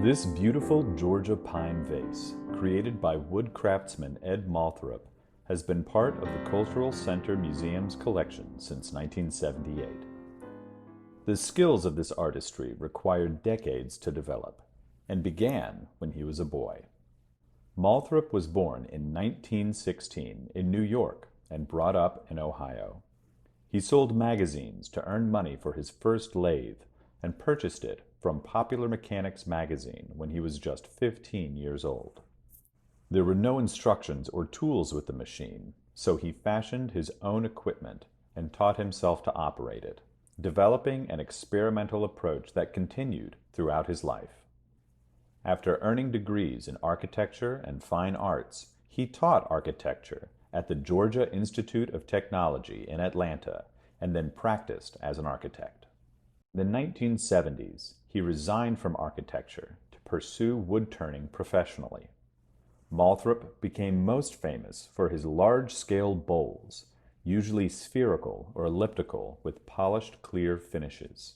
This beautiful Georgia pine vase, created by wood craftsman Ed Moulthrop, has been part of the Cultural Center Museum's collection since 1978. The skills of this artistry required decades to develop, and began when he was a boy. Moulthrop was born in 1916 in New York and brought up in Ohio. He sold magazines to earn money for his first lathe and purchased it from Popular Mechanics magazine when he was just 15 years old. There were no instructions or tools with the machine, so he fashioned his own equipment and taught himself to operate it, developing an experimental approach that continued throughout his life. After earning degrees in architecture and fine arts, he taught architecture at the Georgia Institute of Technology in Atlanta and then practiced as an architect. In the 1970s, he resigned from architecture to pursue wood-turning professionally. Moulthrop became most famous for his large-scale bowls, usually spherical or elliptical with polished clear finishes.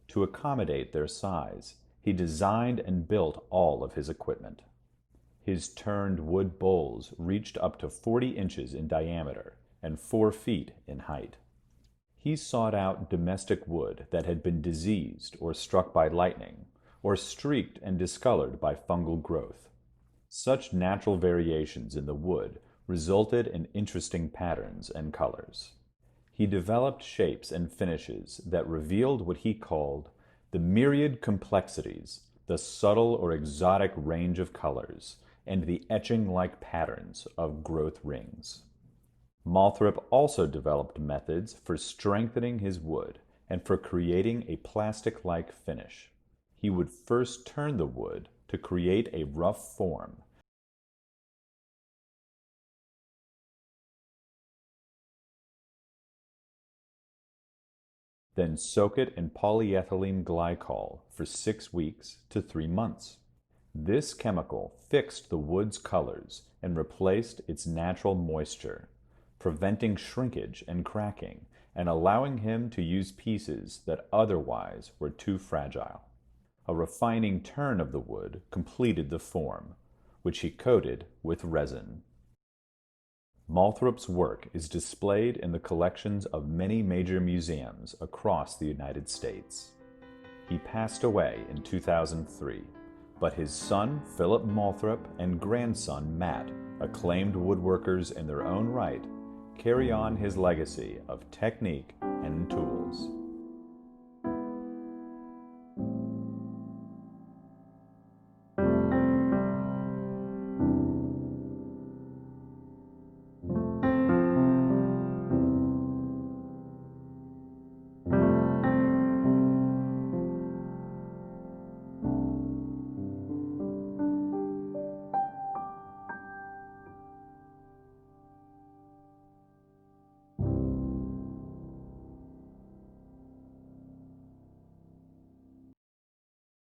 To accommodate their size, he designed and built all of his equipment. His turned wood bowls reached up to 40 inches in diameter and 4 feet in height. He sought out domestic wood that had been diseased or struck by lightning, or streaked and discolored by fungal growth. Such natural variations in the wood resulted in interesting patterns and colors. He developed shapes and finishes that revealed what he called the myriad complexities, the subtle or exotic range of colors, and the etching-like patterns of growth rings. Moulthrop also developed methods for strengthening his wood and for creating a plastic-like finish. He would first turn the wood to create a rough form, then soak it in polyethylene glycol for 6 weeks to 3 months. This chemical fixed the wood's colors and replaced its natural moisture, preventing shrinkage and cracking, and allowing him to use pieces that otherwise were too fragile. A refining turn of the wood completed the form, which he coated with resin. Moulthrop's work is displayed in the collections of many major museums across the United States. He passed away in 2003, but his son Philip Moulthrop and grandson Matt, acclaimed woodworkers in their own right, carry on his legacy of technique and tools.